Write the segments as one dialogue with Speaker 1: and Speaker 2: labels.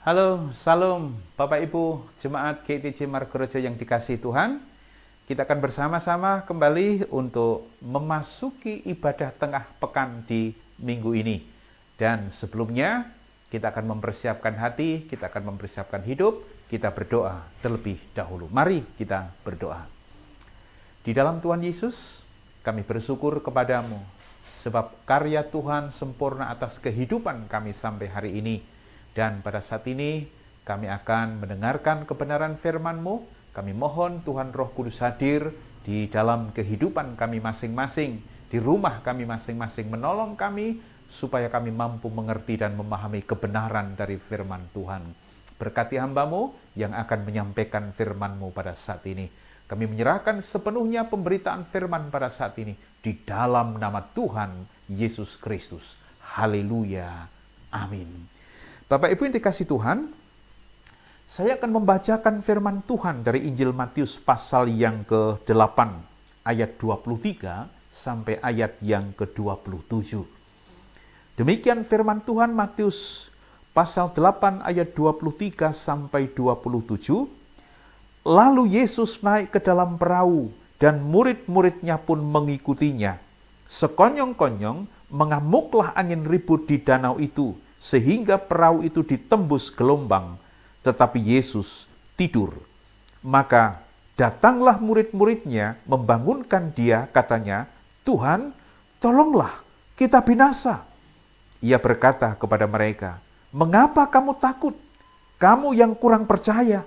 Speaker 1: Halo, salam Bapak Ibu Jemaat GTJ Margorejo yang dikasihi Tuhan. Kita akan bersama-sama kembali untuk memasuki ibadah tengah pekan di minggu ini. Dan sebelumnya kita akan mempersiapkan hati, kita akan mempersiapkan hidup, kita berdoa terlebih dahulu. Mari kita berdoa. Di dalam Tuhan Yesus, kami bersyukur kepadamu, sebab karya Tuhan sempurna atas kehidupan kami sampai hari ini. Dan pada saat ini kami akan mendengarkan kebenaran firman-Mu. Kami mohon Tuhan Roh Kudus hadir di dalam kehidupan kami masing-masing, di rumah kami masing-masing, menolong kami supaya kami mampu mengerti dan memahami kebenaran dari firman Tuhan. Berkati hamba-Mu yang akan menyampaikan firman-Mu pada saat ini. Kami menyerahkan sepenuhnya pemberitaan firman pada saat ini di dalam nama Tuhan Yesus Kristus. Haleluya. Amin. Bapak Ibu yang dikasihi Tuhan, saya akan membacakan firman Tuhan dari Injil Matius pasal yang ke-8 ayat 23 sampai ayat yang ke-27. Demikian firman Tuhan Matius pasal 8 ayat 23 sampai 27. Lalu Yesus naik ke dalam perahu dan murid-muridnya pun mengikutinya. Sekonyong-konyong mengamuklah angin ribut di danau itu, sehingga perahu itu ditembus gelombang, tetapi Yesus tidur. Maka datanglah murid-muridnya membangunkan dia, katanya, "Tuhan, tolonglah, kita binasa." Ia berkata kepada mereka, "Mengapa kamu takut? Kamu yang kurang percaya."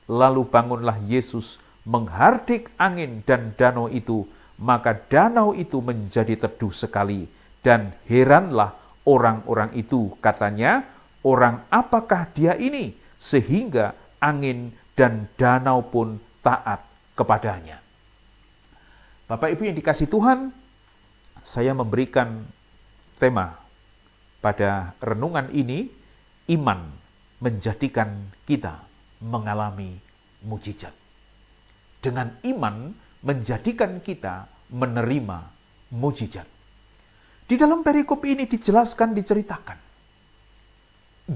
Speaker 1: Lalu bangunlah Yesus, menghardik angin dan danau itu, maka danau itu menjadi teduh sekali, dan heranlah orang-orang itu, katanya, "Orang apakah dia ini sehingga angin dan danau pun taat kepadanya?" Bapak Ibu yang dikasihi Tuhan, saya memberikan tema pada renungan ini, iman menjadikan kita mengalami mujizat. Dengan iman menjadikan kita menerima mujizat. Di dalam perikop ini dijelaskan, diceritakan,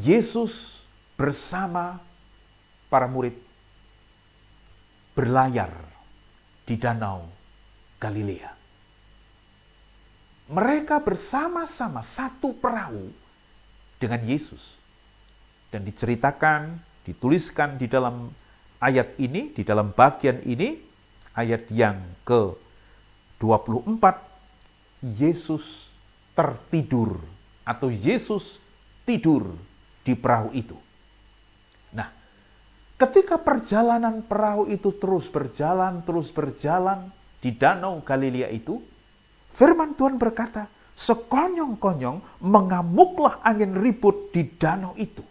Speaker 1: Yesus bersama para murid berlayar di danau Galilea. Mereka bersama-sama satu perahu dengan Yesus. Dan diceritakan, dituliskan di dalam ayat ini, di dalam bagian ini, ayat yang ke-24, Yesus tertidur atau Yesus tidur di perahu itu. Nah, ketika perjalanan perahu itu terus berjalan di danau Galilea itu, firman Tuhan berkata, sekonyong-konyong mengamuklah angin ribut di danau itu.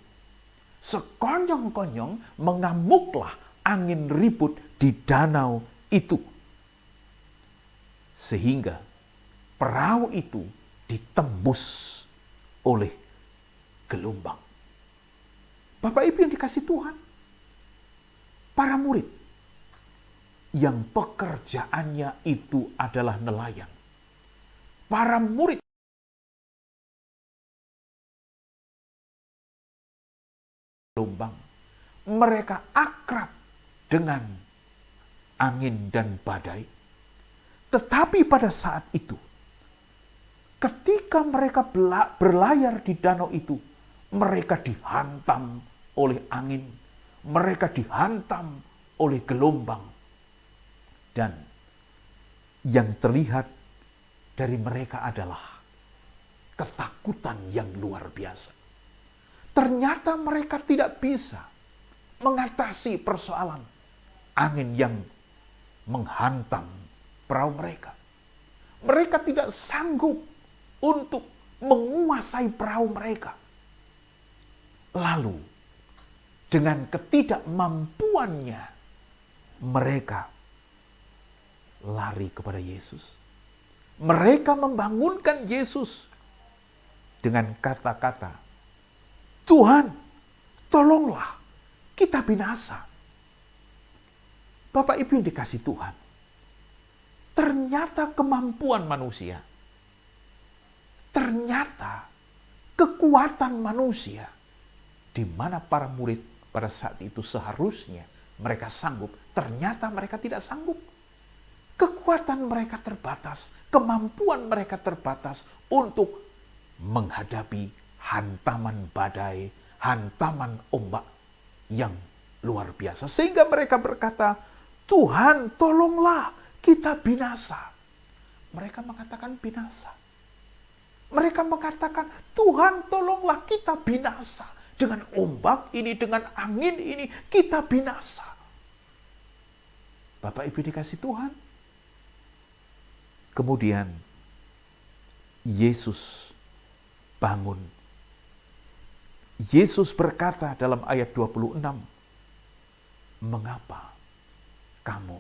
Speaker 1: Sekonyong-konyong mengamuklah angin ribut di danau itu. Sehingga perahu itu ditembus oleh gelombang. Bapak Ibu yang dikasihi Tuhan, para murid yang pekerjaannya itu adalah nelayan. Para murid gelombang, mereka akrab dengan angin dan badai. Tetapi pada saat itu, ketika mereka berlayar di danau itu, mereka dihantam oleh angin, mereka dihantam oleh gelombang. Dan yang terlihat dari mereka adalah ketakutan yang luar biasa. Ternyata mereka tidak bisa mengatasi persoalan angin yang menghantam perahu mereka. Mereka tidak sanggup untuk menguasai perahu mereka. Lalu, dengan ketidakmampuannya, mereka lari kepada Yesus. Mereka membangunkan Yesus dengan kata-kata, "Tuhan, tolonglah, kita binasa." Bapak Ibu yang dikasihi Tuhan, ternyata kemampuan manusia, ternyata kekuatan manusia di mana para murid pada saat itu seharusnya mereka sanggup, ternyata mereka tidak sanggup. Kekuatan mereka terbatas, kemampuan mereka terbatas untuk menghadapi hantaman badai, hantaman ombak yang luar biasa. Sehingga mereka berkata, Tuhan tolonglah kita binasa. Mereka mengatakan binasa. Mereka mengatakan, Tuhan tolonglah kita binasa. Dengan ombak ini, dengan angin ini, kita binasa. Bapak Ibu dikasih Tuhan. Kemudian, Yesus bangun. Yesus berkata dalam ayat 26, mengapa kamu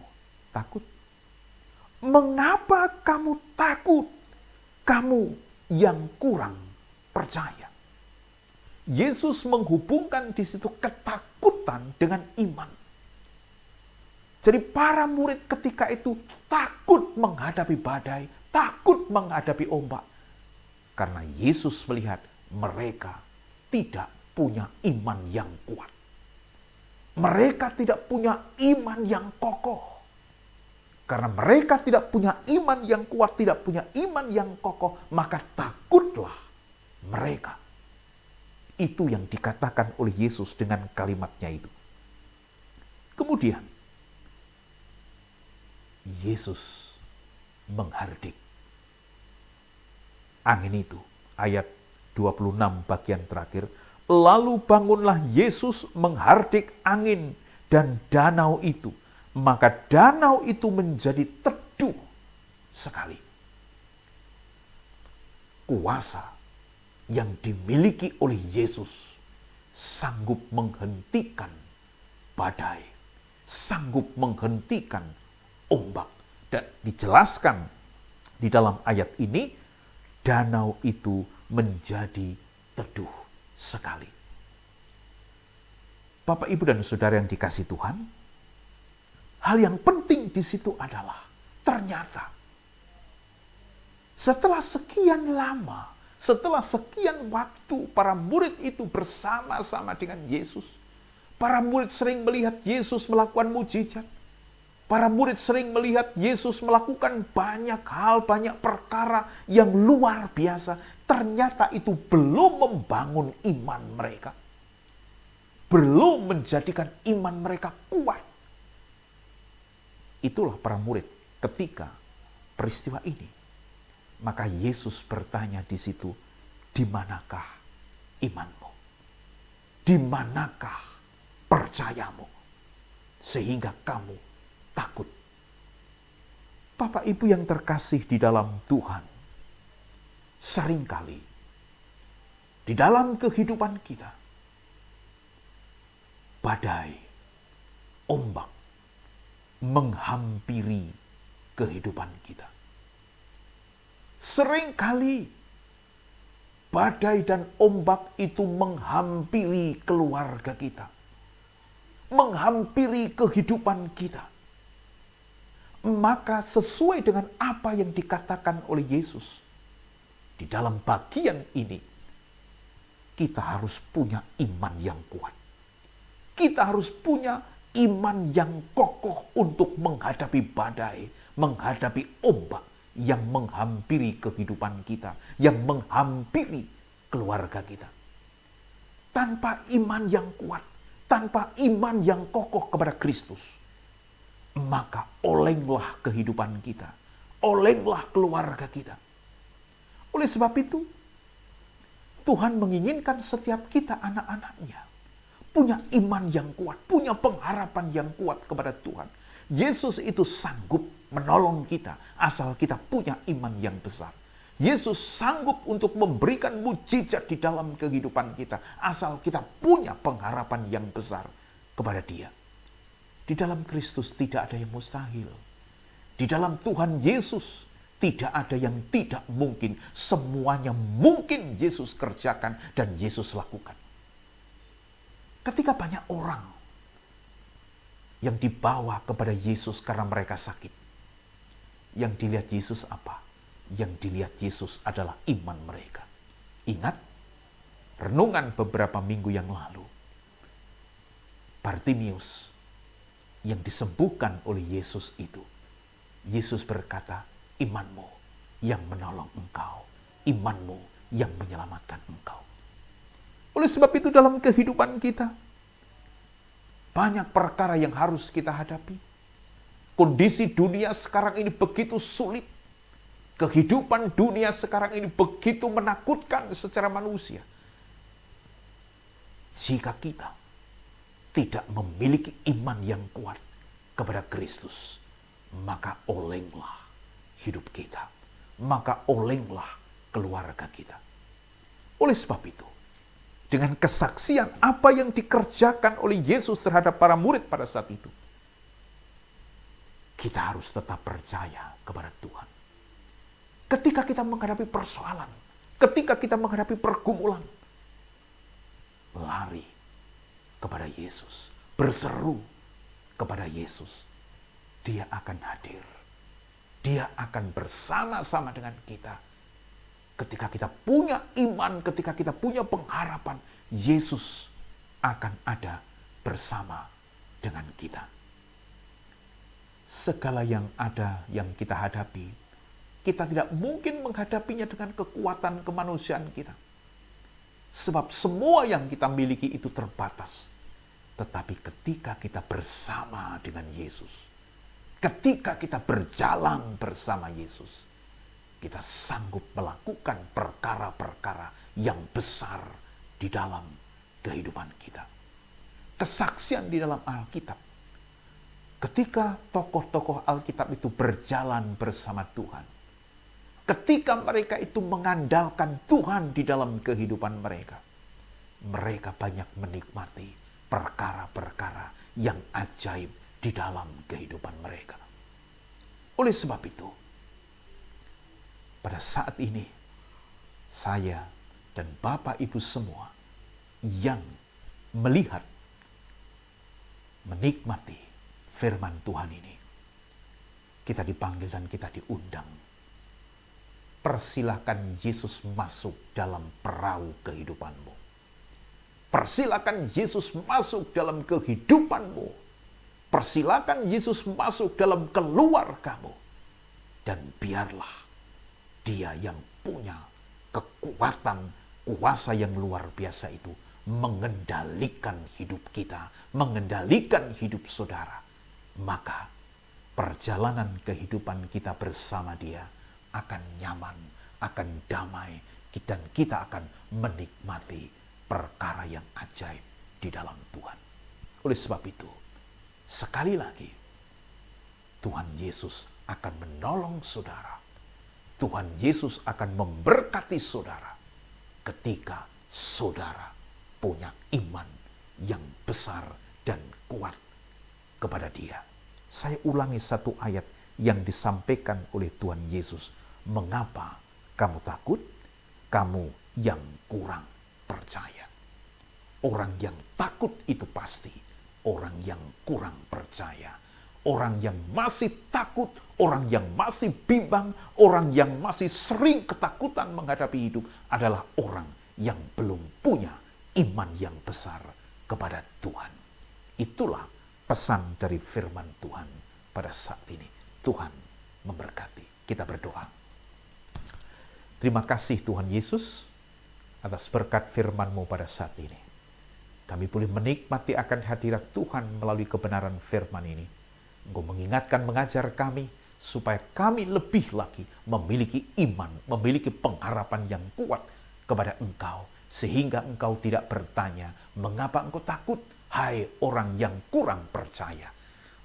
Speaker 1: takut? Mengapa kamu takut? Kamu yang kurang percaya. Yesus menghubungkan di situ ketakutan dengan iman. Jadi para murid ketika itu takut menghadapi badai, takut menghadapi ombak. Karena Yesus melihat mereka tidak punya iman yang kuat. Mereka tidak punya iman yang kokoh. Karena mereka tidak punya iman yang kuat, tidak punya iman yang kokoh, maka takutlah mereka. Itu yang dikatakan oleh Yesus dengan kalimatnya itu. Kemudian, Yesus menghardik angin itu. Ayat 26 bagian terakhir. Lalu bangunlah Yesus menghardik angin dan danau itu. Maka danau itu menjadi teduh sekali. Kuasa yang dimiliki oleh Yesus sanggup menghentikan badai, sanggup menghentikan ombak. Dan dijelaskan di dalam ayat ini, danau itu menjadi teduh sekali. Bapak, Ibu, dan Saudara yang dikasih Tuhan, hal yang penting di situ adalah ternyata setelah sekian lama, setelah sekian waktu para murid itu bersama-sama dengan Yesus, para murid sering melihat Yesus melakukan mujizat. Para murid sering melihat Yesus melakukan banyak hal, banyak perkara yang luar biasa. Ternyata itu belum membangun iman mereka. Belum menjadikan iman mereka kuat. Itulah para murid ketika peristiwa ini. Maka Yesus bertanya di situ, di manakah imanmu? Di manakah percayamu? Sehingga kamu takut. Bapak Ibu yang terkasih di dalam Tuhan, seringkali di dalam kehidupan kita, badai, ombak menghampiri kehidupan kita. Seringkali badai dan ombak itu menghampiri keluarga kita, menghampiri kehidupan kita. Maka sesuai dengan apa yang dikatakan oleh Yesus, di dalam bagian ini, kita harus punya iman yang kuat. Kita harus punya iman yang kokoh untuk menghadapi badai, menghadapi ombak yang menghampiri kehidupan kita, yang menghampiri keluarga kita. Tanpa iman yang kuat, tanpa iman yang kokoh kepada Kristus, maka olenglah kehidupan kita, olenglah keluarga kita. Oleh sebab itu, Tuhan menginginkan setiap kita anak-anaknya punya iman yang kuat, punya pengharapan yang kuat kepada Tuhan. Yesus itu sanggup menolong kita asal kita punya iman yang besar. Yesus sanggup untuk memberikan mujizat di dalam kehidupan kita asal kita punya pengharapan yang besar kepada Dia. Di dalam Kristus tidak ada yang mustahil. Di dalam Tuhan Yesus tidak ada yang tidak mungkin. Semuanya mungkin Yesus kerjakan dan Yesus lakukan. Ketika banyak orang yang dibawa kepada Yesus karena mereka sakit, yang dilihat Yesus apa? Yang dilihat Yesus adalah iman mereka. Ingat, renungan beberapa minggu yang lalu, Bartimius yang disembuhkan oleh Yesus itu, Yesus berkata, imanmu yang menolong engkau, imanmu yang menyelamatkan engkau. Oleh sebab itu dalam kehidupan kita, banyak perkara yang harus kita hadapi. Kondisi dunia sekarang ini begitu sulit. Kehidupan dunia sekarang ini begitu menakutkan secara manusia. Jika kita tidak memiliki iman yang kuat kepada Kristus, maka olenglah hidup kita, maka olenglah keluarga kita. Oleh sebab itu, dengan kesaksian apa yang dikerjakan oleh Yesus terhadap para murid pada saat itu, kita harus tetap percaya kepada Tuhan. Ketika kita menghadapi persoalan, ketika kita menghadapi pergumulan, lari kepada Yesus, berseru kepada Yesus. Dia akan hadir. Dia akan bersama-sama dengan kita. Ketika kita punya iman, ketika kita punya pengharapan, Yesus akan ada bersama dengan kita. Segala yang ada, yang kita hadapi, kita tidak mungkin menghadapinya dengan kekuatan kemanusiaan kita. Sebab semua yang kita miliki itu terbatas. Tetapi ketika kita bersama dengan Yesus, ketika kita berjalan bersama Yesus, kita sanggup melakukan perkara-perkara yang besar di dalam kehidupan kita. Kesaksian di dalam Alkitab. Ketika tokoh-tokoh Alkitab itu berjalan bersama Tuhan, ketika mereka itu mengandalkan Tuhan di dalam kehidupan mereka, mereka banyak menikmati perkara-perkara yang ajaib di dalam kehidupan mereka. Oleh sebab itu, pada saat ini, saya dan Bapak Ibu semua yang melihat, menikmati firman Tuhan ini, kita dipanggil dan kita diundang. Persilakan Yesus masuk dalam perahu kehidupanmu. Persilakan Yesus masuk dalam kehidupanmu. Persilakan Yesus masuk dalam keluargamu. Dan biarlah Dia yang punya kekuatan, kuasa yang luar biasa itu mengendalikan hidup kita, mengendalikan hidup saudara. Maka perjalanan kehidupan kita bersama Dia akan nyaman, akan damai, dan kita akan menikmati perkara yang ajaib di dalam Tuhan. Oleh sebab itu, sekali lagi, Tuhan Yesus akan menolong saudara. Tuhan Yesus akan memberkati saudara ketika saudara punya iman yang besar dan kuat kepada Dia. Saya ulangi satu ayat yang disampaikan oleh Tuhan Yesus. Mengapa kamu takut? Kamu yang kurang percaya. Orang yang takut itu pasti orang yang kurang percaya. Orang yang masih takut, orang yang masih bimbang, orang yang masih sering ketakutan menghadapi hidup adalah orang yang belum punya iman yang besar kepada Tuhan. Itulah pesan dari firman Tuhan pada saat ini. Tuhan memberkati. Kita berdoa. Terima kasih Tuhan Yesus atas berkat firman-Mu pada saat ini. Kami boleh menikmati akan hadirat Tuhan melalui kebenaran firman ini. Engkau mengingatkan, mengajar kami, supaya kami lebih lagi memiliki iman, memiliki pengharapan yang kuat kepada Engkau. Sehingga Engkau tidak bertanya, mengapa Engkau takut, hai orang yang kurang percaya.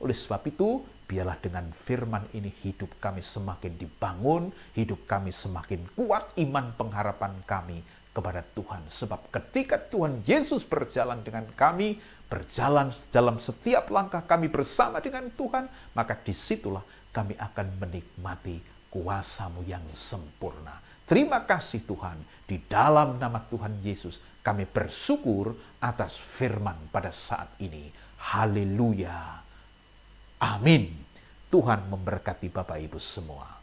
Speaker 1: Oleh sebab itu, biarlah dengan firman ini hidup kami semakin dibangun, hidup kami semakin kuat, iman pengharapan kami kepada Tuhan. Sebab ketika Tuhan Yesus berjalan dengan kami, berjalan dalam setiap langkah kami bersama dengan Tuhan, maka disitulah kami akan menikmati kuasa-Mu yang sempurna. Terima kasih Tuhan, di dalam nama Tuhan Yesus kami bersyukur atas firman pada saat ini. Haleluya. Amin. Tuhan memberkati Bapak Ibu semua.